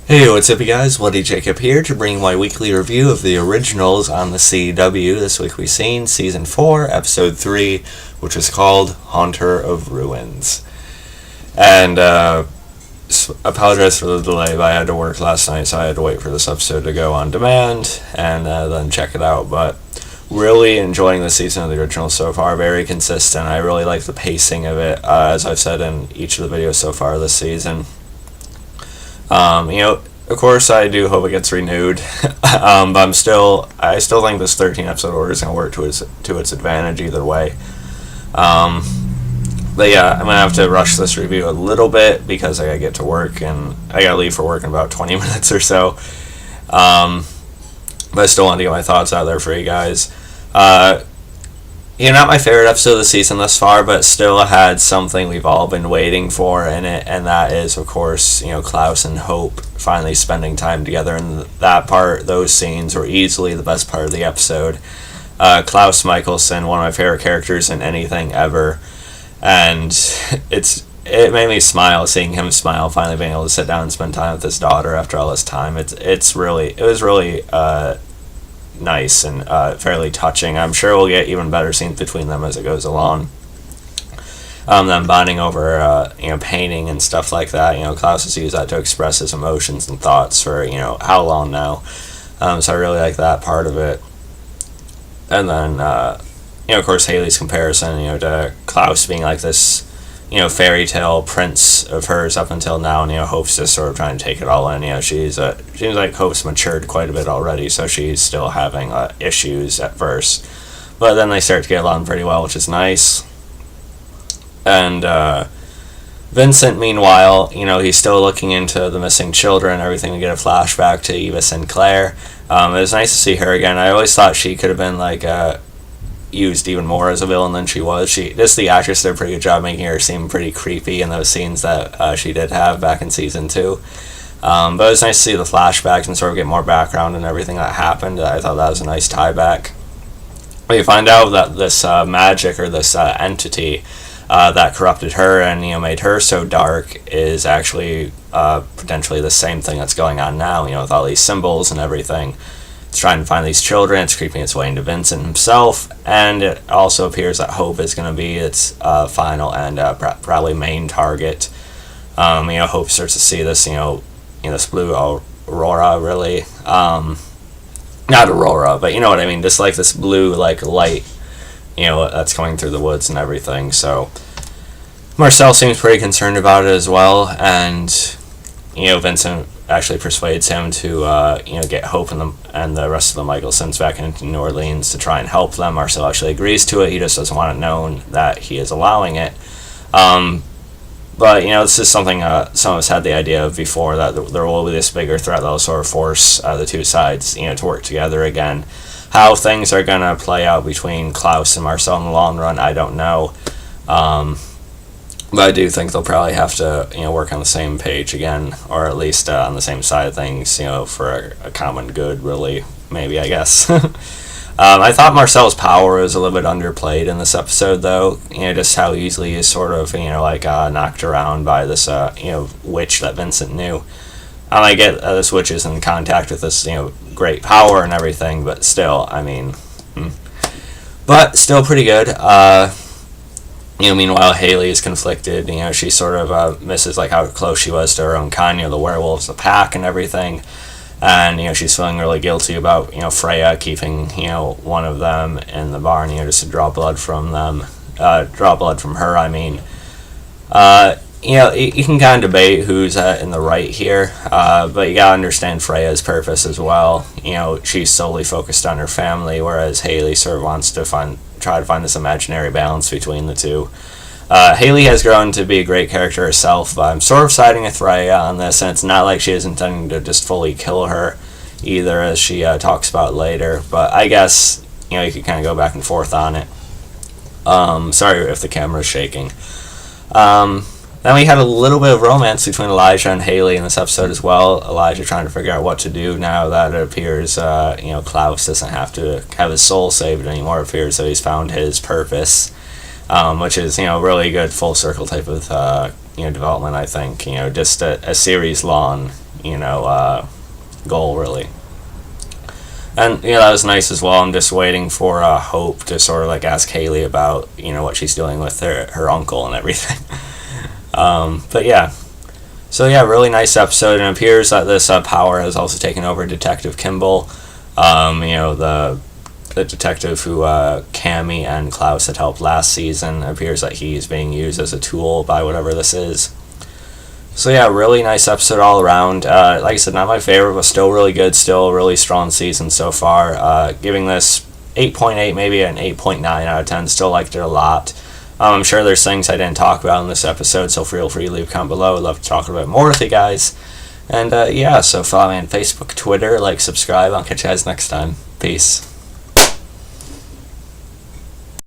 Hey, what's up, you guys? Bloody Jacob here to bring my weekly review of the originals on the CW. This week we've seen Season 4, Episode 3, which is called Haunter of Ruins. And, apologize for the delay, but I had to work last night, so I had to wait for this episode to go on demand, and then check it out. But really enjoying the season of the original so far, very consistent. I really like the pacing of it, as I've said in each of the videos so far this season. Of course, I do hope it gets renewed, but I still think this 13 episode order is going to work to its advantage either way. But yeah, I'm going to have to rush this review a little bit because I got to get to work and I got to leave for work in about 20 minutes or so. But I still want to get my thoughts out there for you guys. Not my favorite episode of the season thus far, but still had something we've all been waiting for in it, and that is, of course, Klaus and Hope finally spending time together, and those scenes were easily the best part of the episode. Klaus Michelson, one of my favorite characters in anything ever, and it made me smile, seeing him smile, finally being able to sit down and spend time with his daughter after all this time. It was really nice and fairly touching. I'm sure we'll get even better scenes between them as it goes along. Them bonding over painting and stuff like that. Klaus has used that to express his emotions and thoughts for how long now. So I really like that part of it. And then of course, Hayley's comparison to Klaus being like this fairy tale prince of hers up until now, and Hope's just sort of trying to take it all in. Seems like Hope's matured quite a bit already, so she's still having issues at first, but then they start to get along pretty well, which is nice. And Vincent, meanwhile, he's still looking into the missing children and everything. We get a flashback to Eva Sinclair. It was nice to see her again. I always thought she could have been used even more as a villain than she was. The actress did a pretty good job making her seem pretty creepy in those scenes that she did have back in season 2. But it was nice to see the flashbacks and sort of get more background and everything that happened. I thought that was a nice tie back. We find out that this magic, or this entity that corrupted her and made her so dark, is actually potentially the same thing that's going on now. With all these symbols and everything. It's trying to find these children. It's creeping its way into Vincent himself, and it also appears that Hope is going to be its final and probably main target. Hope starts to see this, this blue aurora, really. Not aurora, but you know what I mean. Just like this blue, light, that's coming through the woods and everything. So Marcel seems pretty concerned about it as well, and Vincent actually persuades him to get Hope and the rest of the Michelsons back into New Orleans to try and help them. Marcel actually agrees to it. He just doesn't want it known that he is allowing it. But this is something some of us had the idea of before, that there will be this bigger threat that will sort of force the two sides to work together again. How things are going to play out between Klaus and Marcel in the long run, I don't know. But I do think they'll probably have to, work on the same page again, or at least on the same side of things, for a common good, really, maybe, I guess. I thought Marcels Power was a little bit underplayed in this episode, though. Just how easily he's sort of, knocked around by this, witch that Vincent knew. I get this witch is in contact with this, great power and everything, but still, But still pretty good. Meanwhile, Hayley is conflicted. She sort of misses how close she was to her own kind, the werewolves, the pack, and everything. And she's feeling really guilty about Freya keeping one of them in the barn, just to draw blood from them, her. You can kind of debate who's in the right here, but you gotta understand Freya's purpose as well. She's solely focused on her family, whereas Hayley sort of wants to try to find this imaginary balance between the two. Hayley has grown to be a great character herself, but I'm sort of siding with Freya on this, and it's not like she is intending to just fully kill her either, as she talks about later, but I guess you could kind of go back and forth on it. Sorry if the camera's shaking. Then we had a little bit of romance between Elijah and Hayley in this episode as well. Elijah trying to figure out what to do now that it appears, Klaus doesn't have to have his soul saved anymore. It appears that he's found his purpose, which is, really good full circle type of, development, I think. Just a series long, goal, really. And that was nice as well. I'm just waiting for Hope to sort of like ask Hayley about what she's doing with her uncle and everything. But yeah, so yeah, really nice episode. And it appears that this Power has also taken over Detective Kimball. The detective who Cammy and Klaus had helped last season. It appears that he's being used as a tool by whatever this is. So yeah, really nice episode all around. Like I said, not my favorite, but still really good. Still a really strong season so far. Giving this 8.8, maybe an 8.9 out of 10. Still liked it a lot. I'm sure there's things I didn't talk about in this episode, so feel free to leave a comment below. I'd love to talk a bit more with you guys. And yeah, so follow me on Facebook, Twitter, subscribe. I'll catch you guys next time. Peace.